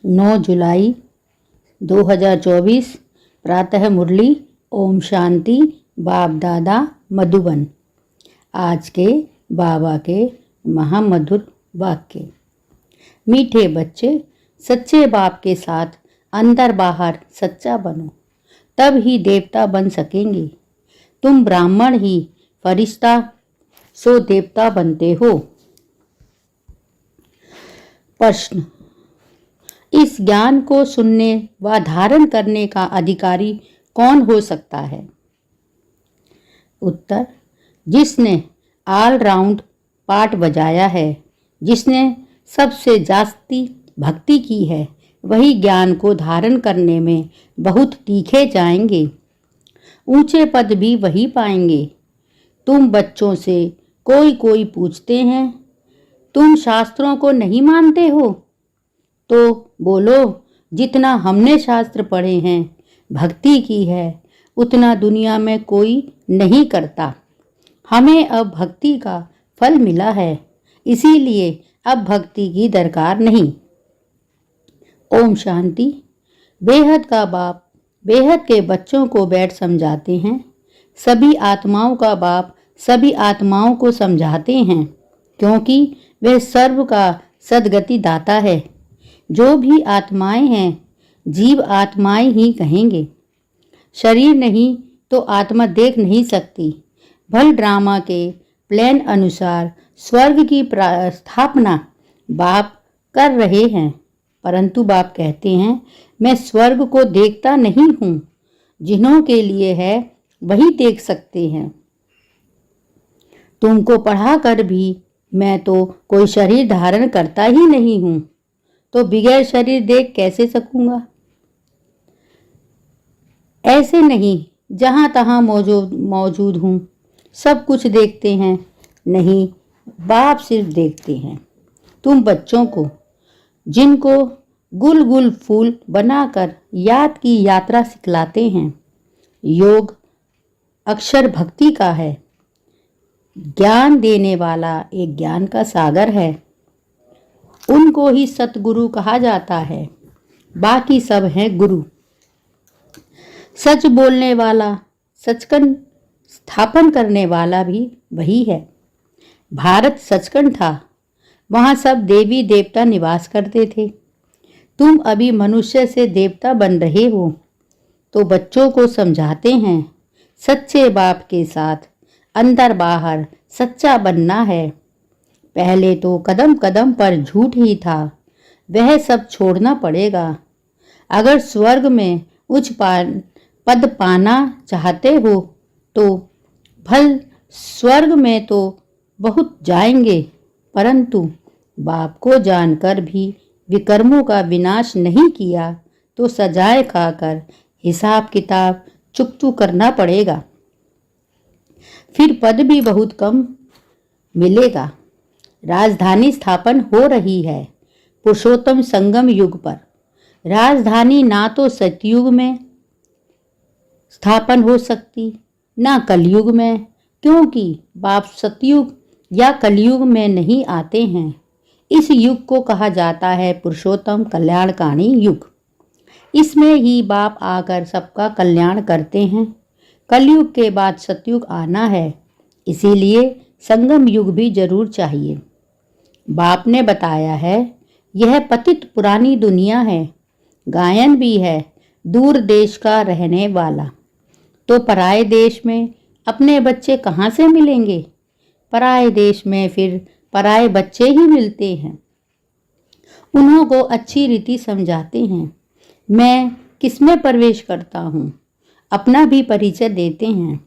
9 जुलाई 2024 प्रातः मुरली। ओम शांति। बाप दादा मधुबन। आज के बाबा के महामधुर वाक्य। मीठे बच्चे, सच्चे बाप के साथ अंदर बाहर सच्चा बनो, तब ही देवता बन सकेंगे। तुम ब्राह्मण ही फरिश्ता सो देवता बनते हो। प्रश्न: इस ज्ञान को सुनने व धारण करने का अधिकारी कौन हो सकता है? उत्तर: जिसने ऑल राउंड पाठ बजाया है, जिसने सबसे जास्ती भक्ति की है, वही ज्ञान को धारण करने में बहुत तीखे जाएंगे। ऊंचे पद भी वही पाएंगे। तुम बच्चों से कोई पूछते हैं, तुम शास्त्रों को नहीं मानते हो? तो बोलो, जितना हमने शास्त्र पढ़े हैं, भक्ति की है, उतना दुनिया में कोई नहीं करता। हमें अब भक्ति का फल मिला है, इसीलिए अब भक्ति की दरकार नहीं। ओम शांति। बेहद का बाप बेहद के बच्चों को बैठ समझाते हैं। सभी आत्माओं का बाप सभी आत्माओं को समझाते हैं, क्योंकि वह सर्व का सद्गति दाता है। जो भी आत्माएं हैं, जीव आत्माएं ही कहेंगे। शरीर नहीं तो आत्मा देख नहीं सकती। भल ड्रामा के प्लान अनुसार स्वर्ग की स्थापना बाप कर रहे हैं, परंतु बाप कहते हैं, मैं स्वर्ग को देखता नहीं हूँ। जिन्हों के लिए है वही देख सकते हैं। तुमको पढ़ा कर भी मैं तो कोई शरीर धारण करता ही नहीं हूँ, तो बगैर शरीर देख कैसे सकूंगा? ऐसे नहीं, जहाँ तहाँ मौजूद हूँ, सब कुछ देखते हैं। नहीं, बाप सिर्फ देखते हैं तुम बच्चों को, जिनको गुल गुल फूल बनाकर याद की यात्रा सिखलाते हैं। योग अक्षर भक्ति का है। ज्ञान देने वाला एक ज्ञान का सागर है। उनको ही सतगुरु कहा जाता है, बाकी सब हैं गुरु। सच बोलने वाला, सचखंड स्थापन करने वाला भी वही है। भारत सचखंड था, वहाँ सब देवी देवता निवास करते थे। तुम अभी मनुष्य से देवता बन रहे हो, तो बच्चों को समझाते हैं, सच्चे बाप के साथ अंदर बाहर सच्चा बनना है। पहले तो कदम कदम पर झूठ ही था, वह सब छोड़ना पड़ेगा। अगर स्वर्ग में उच्च पद पाना चाहते हो तो भल स्वर्ग में तो बहुत जाएंगे, परंतु बाप को जानकर भी विकर्मों का विनाश नहीं किया तो सजाए खाकर हिसाब किताब चुकतू करना पड़ेगा। फिर पद भी बहुत कम मिलेगा। राजधानी स्थापन हो रही है पुरुषोत्तम संगम युग पर। राजधानी ना तो सतयुग में स्थापन हो सकती, ना कलयुग में, क्योंकि बाप सतयुग या कलयुग में नहीं आते हैं। इस युग को कहा जाता है पुरुषोत्तम कल्याणकारी युग। इसमें ही बाप आकर सबका कल्याण करते हैं। कलयुग के बाद सतयुग आना है, इसीलिए संगम युग भी जरूर चाहिए। बाप ने बताया है, यह पतित पुरानी दुनिया है। गायन भी है, दूर देश का रहने वाला। तो पराए देश में अपने बच्चे कहाँ से मिलेंगे? पराए देश में फिर पराए बच्चे ही मिलते हैं। उन्हों को अच्छी रीति समझाते हैं। मैं किसमें प्रवेश करता हूँ, अपना भी परिचय देते हैं,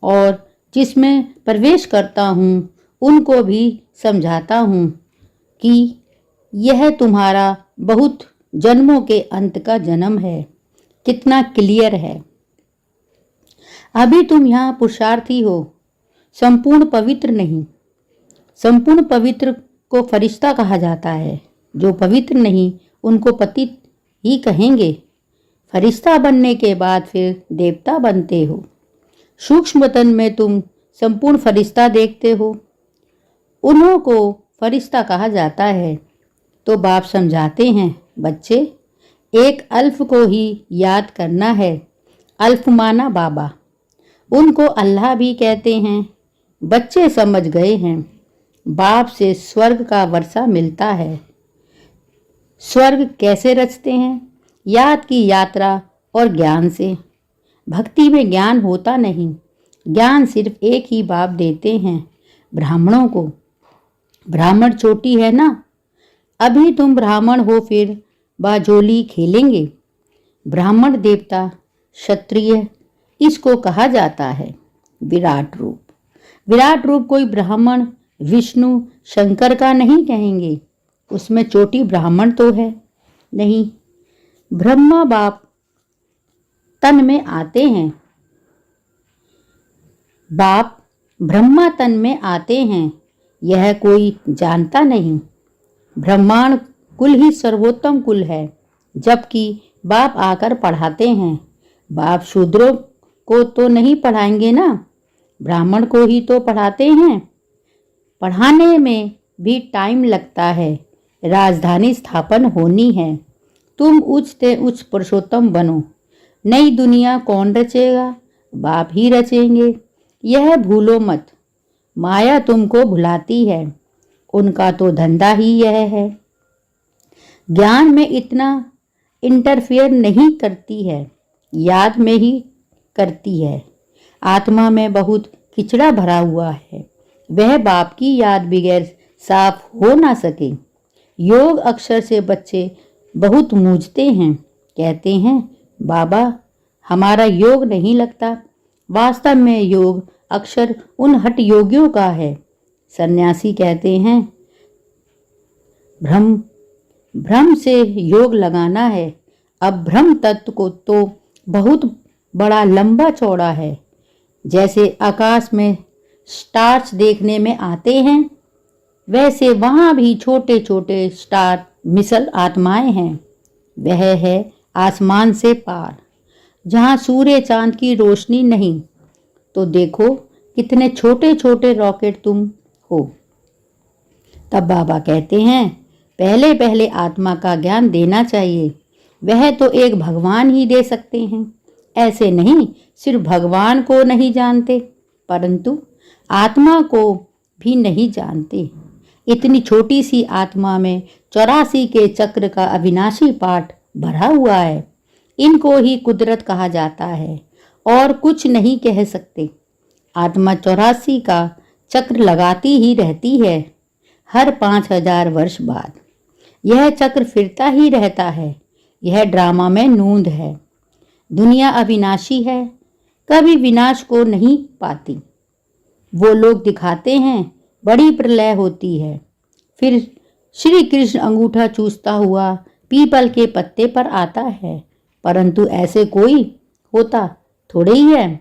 और जिसमें प्रवेश करता हूँ उनको भी समझाता हूँ कि यह तुम्हारा बहुत जन्मों के अंत का जन्म है। कितना क्लियर है। अभी तुम यहाँ पुरुषार्थी हो, संपूर्ण पवित्र नहीं। संपूर्ण पवित्र को फरिश्ता कहा जाता है, जो पवित्र नहीं उनको पतित ही कहेंगे। फरिश्ता बनने के बाद फिर देवता बनते हो। सूक्ष्म तन में तुम संपूर्ण फरिश्ता देखते हो, उन्हों को फरिश्ता कहा जाता है। तो बाप समझाते हैं, बच्चे, एक अल्फ को ही याद करना है। अल्फ माना बाबा, उनको अल्लाह भी कहते हैं। बच्चे समझ गए हैं, बाप से स्वर्ग का वर्षा मिलता है। स्वर्ग कैसे रचते हैं? याद की यात्रा और ज्ञान से। भक्ति में ज्ञान होता नहीं, ज्ञान सिर्फ एक ही बाप देते हैं, ब्राह्मणों को। ब्राह्मण चोटी है ना, अभी तुम ब्राह्मण हो, फिर बाजोली खेलेंगे। ब्राह्मण देवता क्षत्रिय इसको कहा जाता है। विराट रूप, विराट रूप कोई ब्राह्मण विष्णु शंकर का नहीं कहेंगे, उसमें चोटी ब्राह्मण तो है नहीं। ब्रह्मा बाप तन में आते हैं, बाप ब्रह्मा तन में आते हैं, यह कोई जानता नहीं। ब्रह्मांड कुल ही सर्वोत्तम कुल है, जबकि बाप आकर पढ़ाते हैं। बाप शूद्रों को तो नहीं पढ़ाएंगे ना, ब्राह्मण को ही तो पढ़ाते हैं। पढ़ाने में भी टाइम लगता है, राजधानी स्थापन होनी है। तुम उच्च से उच्च पुरुषोत्तम बनो। नई दुनिया कौन रचेगा? बाप ही रचेंगे, यह भूलो मत। माया तुमको भुलाती है, उनका तो धंधा ही यह है। ज्ञान में इतना इंटरफेयर नहीं करती है, याद में ही करती है। आत्मा में बहुत किचड़ा भरा हुआ है, वह बाप की याद बगैर साफ हो ना सके। योग अक्षर से बच्चे बहुत मूझते हैं, कहते हैं बाबा हमारा योग नहीं लगता। वास्तव में योग अक्षर उन हठ योगियों का है। सन्यासी कहते हैं भ्रम से योग लगाना है। अब ब्रह्म तत्व को तो बहुत बड़ा लंबा चौड़ा है, जैसे आकाश में स्टार्स देखने में आते हैं, वैसे वहाँ भी छोटे छोटे स्टार मिसल आत्माएं हैं। वह है आसमान से पार, जहाँ सूर्य चांद की रोशनी नहीं। तो देखो कितने छोटे छोटे रॉकेट तुम हो। तब बाबा कहते हैं पहले पहले आत्मा का ज्ञान देना चाहिए, वह तो एक भगवान ही दे सकते हैं। ऐसे नहीं सिर्फ भगवान को नहीं जानते, परंतु आत्मा को भी नहीं जानते। इतनी छोटी सी आत्मा में 84 के चक्र का अविनाशी पाठ भरा हुआ है। इनको ही कुदरत कहा जाता है और कुछ नहीं कह सकते। आत्मा 84 का चक्र लगाती ही रहती है, हर 5000 वर्ष बाद। यह चक्र फिरता ही रहता है, यह ड्रामा में नूंद है। दुनिया अविनाशी है, कभी विनाश को नहीं पाती। वो लोग दिखाते हैं बड़ी प्रलय होती है, फिर श्री कृष्ण अंगूठा चूसता हुआ पीपल के पत्ते पर आता है, परंतु ऐसे कोई होता थोड़े ही है।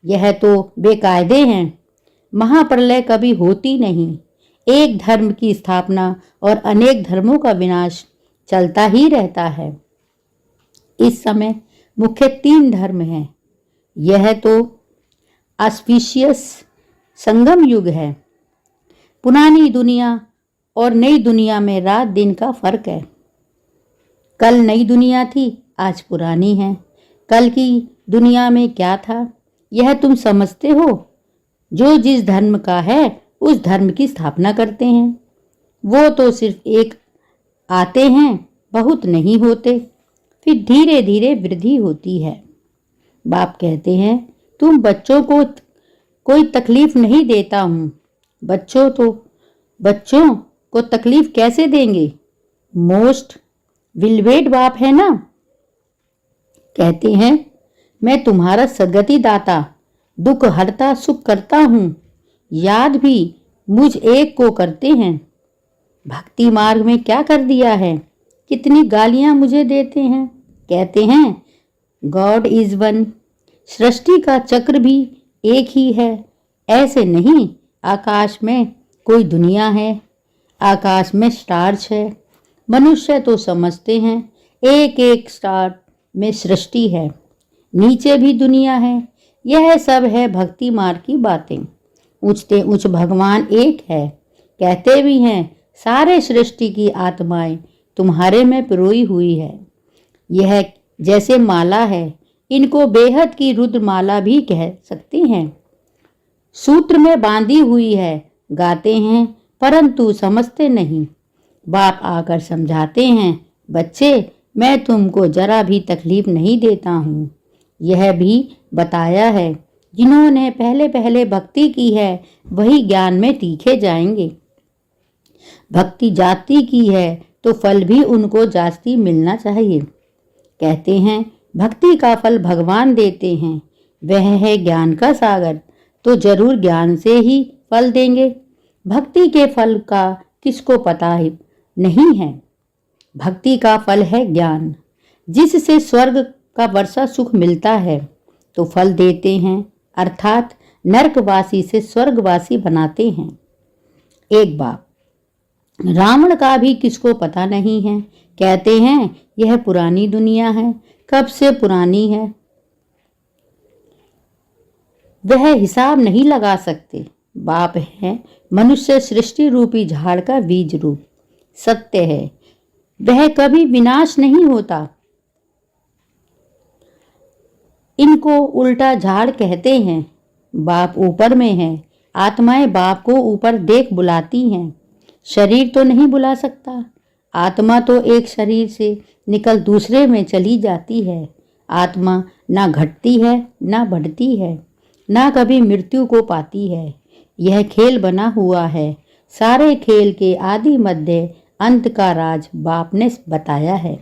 यह तो बेकायदे हैं। महाप्रलय कभी होती नहीं, एक धर्म की स्थापना और अनेक धर्मों का विनाश चलता ही रहता है। इस समय मुख्य 3 धर्म हैं। यह तो ऑस्पिशियस संगम युग है। पुरानी दुनिया और नई दुनिया में रात दिन का फर्क है। कल नई दुनिया थी, आज पुरानी है। कल की दुनिया में क्या था यह तुम समझते हो? जो जिस धर्म का है उस धर्म की स्थापना करते हैं। वो तो सिर्फ एक आते हैं, बहुत नहीं होते, फिर धीरे धीरे वृद्धि होती है। बाप कहते हैं तुम बच्चों को कोई तकलीफ नहीं देता हूँ। बच्चों को तकलीफ कैसे देंगे? मोस्ट विलवेट बाप है ना। कहते हैं मैं तुम्हारा सदगति दाता, दुख हरता सुख करता हूँ। याद भी मुझ एक को करते हैं। भक्ति मार्ग में क्या कर दिया है, कितनी गालियाँ मुझे देते हैं। कहते हैं गॉड इज वन, सृष्टि का चक्र भी एक ही है। ऐसे नहीं आकाश में कोई दुनिया है, आकाश में स्टार्स है। मनुष्य तो समझते हैं एक एक स्टार में सृष्टि है, नीचे भी दुनिया है। यह सब है भक्ति मार्ग की बातें। ऊंचते ऊंच भगवान एक है, कहते भी हैं सारे सृष्टि की आत्माएं तुम्हारे में पिरोई हुई है। यह जैसे माला है, इनको बेहद की रुद्रमाला भी कह सकते हैं। सूत्र में बांधी हुई है, गाते हैं परंतु समझते नहीं। बाप आकर समझाते हैं, बच्चे मैं तुमको जरा भी तकलीफ नहीं देता हूँ। यह भी बताया है, जिन्होंने पहले पहले भक्ति की है वही ज्ञान में तीखे जाएंगे। भक्ति जाति की है तो फल भी उनको जास्ती मिलना चाहिए। कहते हैं भक्ति का फल भगवान देते हैं, वह है ज्ञान का सागर, तो जरूर ज्ञान से ही फल देंगे। भक्ति के फल का किसको पता ही नहीं है। भक्ति का फल है ज्ञान, जिससे स्वर्ग का वर्षा सुख मिलता है, तो फल देते हैं, अर्थात नरकवासी से स्वर्गवासी बनाते हैं। एक बाप रावण का भी किसको पता नहीं है। कहते हैं यह पुरानी दुनिया है, कब से पुरानी है वह हिसाब नहीं लगा सकते। बाप है मनुष्य सृष्टि रूपी झाड़ का बीज रूप, सत्य है, वह कभी विनाश नहीं होता। इनको उल्टा झाड़ कहते हैं। बाप ऊपर में है, आत्माएं बाप को ऊपर देख बुलाती हैं। शरीर तो नहीं बुला सकता, आत्मा तो एक शरीर से निकल दूसरे में चली जाती है। आत्मा ना घटती है ना बढ़ती है, ना कभी मृत्यु को पाती है। यह खेल बना हुआ है, सारे खेल के आदि मध्य अंत का राज बाप ने बताया है।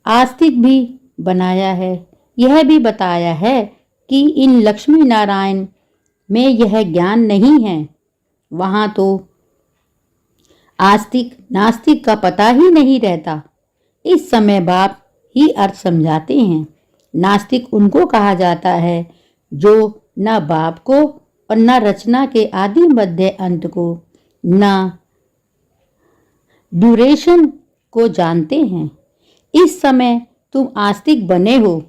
आस्तिक भी बनाया है, यह भी बताया है कि इन लक्ष्मी नारायण में यह ज्ञान नहीं है। वहाँ तो आस्तिक नास्तिक का पता ही नहीं रहता। इस समय बाप ही अर्थ समझाते हैं। नास्तिक उनको कहा जाता है जो न बाप को और न रचना के आदि मध्य अंत को, न ड्यूरेशन को जानते हैं। इस समय तुम आस्तिक बने हो,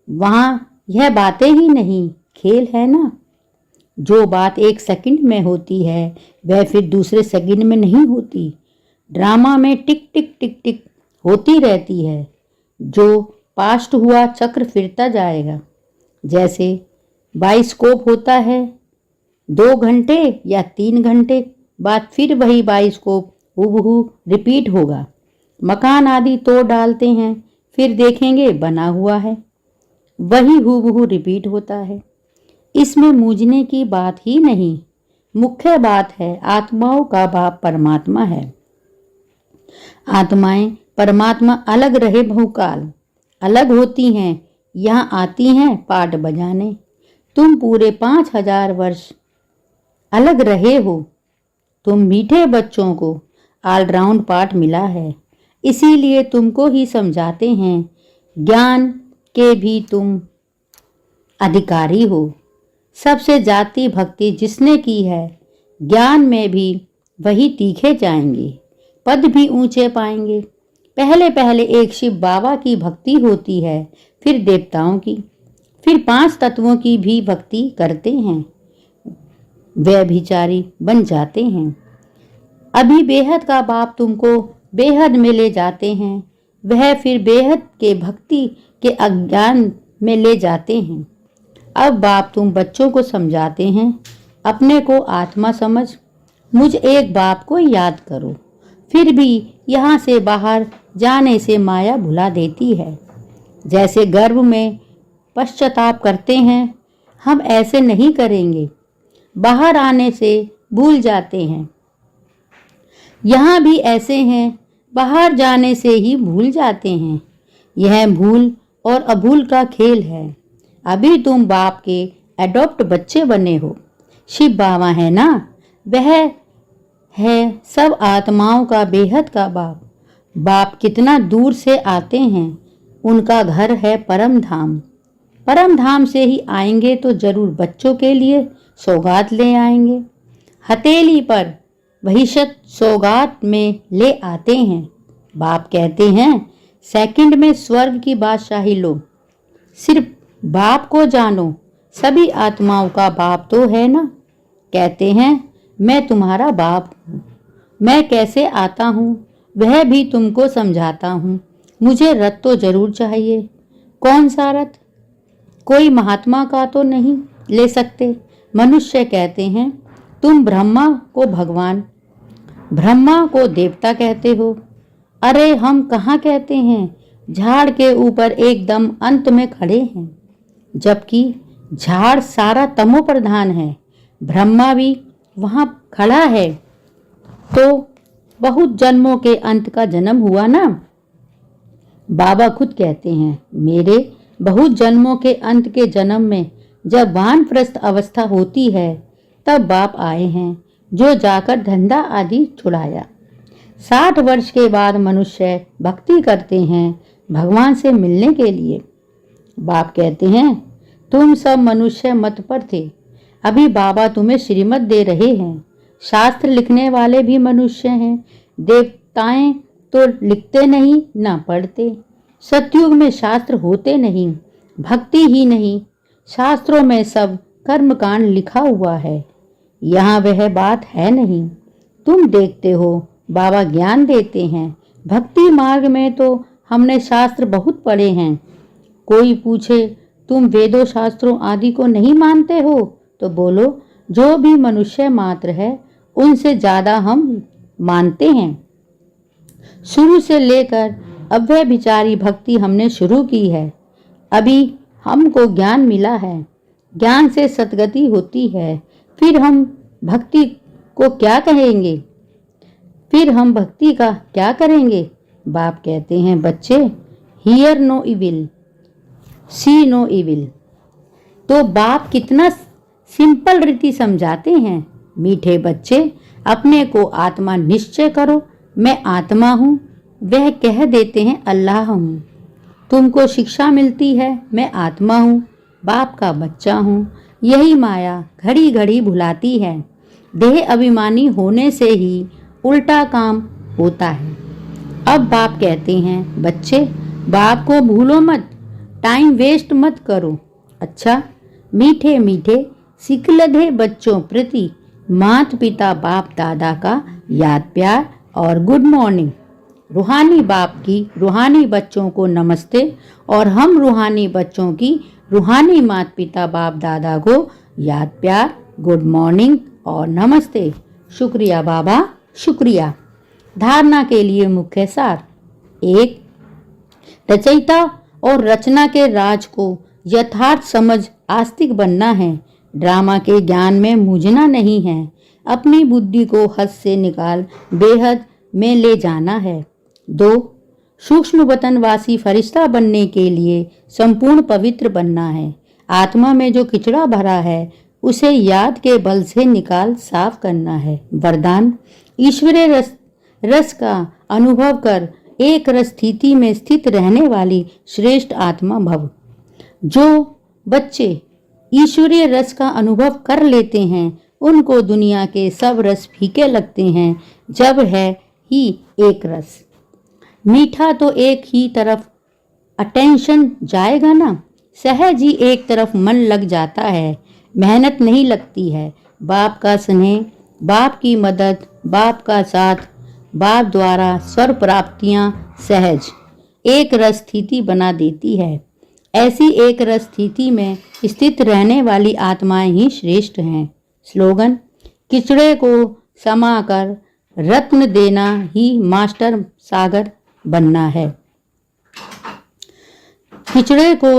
वहाँ यह बातें ही नहीं, खेल है ना। जो बात एक सेकंड में होती है वह फिर दूसरे सेकंड में नहीं होती। ड्रामा में टिक टिक टिक टिक होती रहती है। जो पास्ट हुआ चक्र फिरता जाएगा। जैसे बाइस्कोप होता है, 2 घंटे या 3 घंटे बाद फिर वही बाइस्कोप हूबहू रिपीट होगा। मकान आदि तोड़ डालते हैं, फिर देखेंगे बना हुआ है, वही हूबहू रिपीट होता है। इसमें मूझने की बात ही नहीं। मुख्य बात है आत्माओं का बाप परमात्मा है। आत्माएं परमात्मा अलग रहे बहुकाल, अलग होती हैं, यहाँ आती हैं पाठ बजाने। तुम पूरे 5000 वर्ष अलग रहे हो। तुम मीठे बच्चों को ऑलराउंड पाठ मिला है, इसीलिए तुमको ही समझाते हैं। ज्ञान के भी तुम अधिकारी हो। सबसे जाति भक्ति जिसने की है, ज्ञान में भी वही तीखे जाएंगे, पद भी ऊंचे पाएंगे। पहले पहले एक शिव बाबा की भक्ति होती है, फिर देवताओं की, फिर 5 तत्वों की भी भक्ति करते हैं, वे भिचारी बन जाते हैं। अभी बेहद का बाप तुमको बेहद में ले जाते हैं, वह फिर बेहद के भक्ति के अज्ञान में ले जाते हैं। अब बाप तुम बच्चों को समझाते हैं, अपने को आत्मा समझ, मुझ एक बाप को याद करो। फिर भी यहाँ से बाहर जाने से माया भुला देती है। जैसे गर्भ में पश्चाताप करते हैं, हम ऐसे नहीं करेंगे। बाहर आने से भूल जाते हैं। यहाँ भी ऐसे हैं, बाहर जाने से ही भूल जाते हैं। यह भूल और अभूल का खेल है। अभी तुम बाप के एडॉप्ट बच्चे बने हो। शिव बाबा है ना, वह है सब आत्माओं का बेहद का बाप। बाप कितना दूर से आते हैं, उनका घर है परम धाम। परम धाम से ही आएंगे तो जरूर बच्चों के लिए सौगात ले आएंगे। हथेली पर भविष्यत सौगात में ले आते हैं। बाप कहते हैं सेकंड में स्वर्ग की बादशाही लो। सिर्फ बाप को जानो, सभी आत्माओं का बाप तो है ना। कहते हैं मैं तुम्हारा बाप हूँ। मैं कैसे आता हूँ, वह भी तुमको समझाता हूँ। मुझे रथ तो जरूर चाहिए। कौन सा रथ? कोई महात्मा का तो नहीं ले सकते? मनुष्य कहते हैं। तुम ब्रह्मा को भगवान, ब्रह्मा को देवता कहते हो। अरे हम कहाँ कहते हैं, झाड़ के ऊपर एकदम अंत में खड़े हैं, जबकि झाड़ सारा तमो प्रधान है। ब्रह्मा भी वहाँ खड़ा है, तो बहुत जन्मों के अंत का जन्म हुआ ना। बाबा खुद कहते हैं, मेरे बहुत जन्मों के अंत के जन्म में जब वानप्रस्थ अवस्था होती है तब बाप आए हैं, जो जाकर धंधा आदि छुड़ाया। 60 वर्ष के बाद मनुष्य भक्ति करते हैं भगवान से मिलने के लिए। बाप कहते हैं, तुम सब मनुष्य मत पर थे, अभी बाबा तुम्हें श्रीमत दे रहे हैं। शास्त्र लिखने वाले भी मनुष्य हैं। देवताएं तो लिखते नहीं ना पढ़ते। सतयुग में शास्त्र होते नहीं, भक्ति ही नहीं, शास्त्रों में सब कर्मकांड लिखा हुआ है। यहाँ वह बात है नहीं। तुम देखते हो बाबा ज्ञान देते हैं। भक्ति मार्ग में तो हमने शास्त्र बहुत पढ़े हैं। कोई पूछे तुम वेदों शास्त्रों आदि को नहीं मानते हो, तो बोलो जो भी मनुष्य मात्र है उनसे ज्यादा हम मानते हैं। शुरू से लेकर अब वह बिचारी भक्ति हमने शुरू की है। अभी हमको ज्ञान मिला है, ज्ञान से सतगति होती है। फिर हम भक्ति को क्या कहेंगे, फिर हम भक्ति का क्या करेंगे? बाप कहते हैं, बच्चे hear no evil, see no evil. तो बाप कितना सिंपल रीति समझाते हैं। मीठे बच्चे, अपने को आत्मा निश्चय करो, मैं आत्मा हूँ। वह कह देते हैं अल्लाह हूँ। तुमको शिक्षा मिलती है, मैं आत्मा हूँ, बाप का बच्चा हूँ। यही माया घड़ी घड़ी भुलाती है। देह अभिमानी होने से ही उल्टा काम होता है। अब बाप कहते हैं, बच्चे बाप को भूलो मत, टाइम वेस्ट मत करो। अच्छा, मीठे मीठे सिकलधे बच्चों प्रति माता पिता बाप दादा का याद प्यार और गुड मॉर्निंग। रूहानी बाप की रूहानी बच्चों को नमस्ते, और हम रूहानी बच्चों की रूहानी माता पिता बाप दादा को याद प्यार, गुड मॉर्निंग और नमस्ते। शुक्रिया बाबा, शुक्रिया। धारणा के लिए मुख्य सार। 1. रचयिता और रचना के राज को यथार्थ समझ आस्तिक बनना है। ड्रामा के ज्ञान में मूझना नहीं है। अपनी बुद्धि को हद से निकाल बेहद में ले जाना है। 2. सूक्ष्म वतनवासी फरिश्ता बनने के लिए संपूर्ण पवित्र बनना है। आत्मा में जो किचड़ा भरा है उसे याद के बल से निकाल साफ करना है। वरदान। ईश्वरीय रस का अनुभव कर एक रस स्थिति में स्थित रहने वाली श्रेष्ठ आत्मा भव। जो बच्चे ईश्वरीय रस का अनुभव कर लेते हैं उनको दुनिया के सब रस फीके लगते हैं, जब है ही एक रस। मीठा तो एक ही तरफ अटेंशन जाएगा ना, सहज ही एक तरफ मन लग जाता है, मेहनत नहीं लगती है। बाप का स्नेह, बाप की मदद, बाप का साथ, बाप द्वारा स्वर प्राप्तियां सहज एक रस स्थिति बना देती है। ऐसी एक रस स्थिति में स्थित रहने वाली आत्माएं ही श्रेष्ठ हैं। स्लोगन। किचड़े को समाकर रत्न देना ही मास्टर सागर बनना है। किचड़े को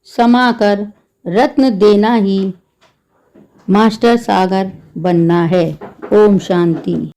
समाकर रत्न देना ही मास्टर सागर बनना है। ओम शांति।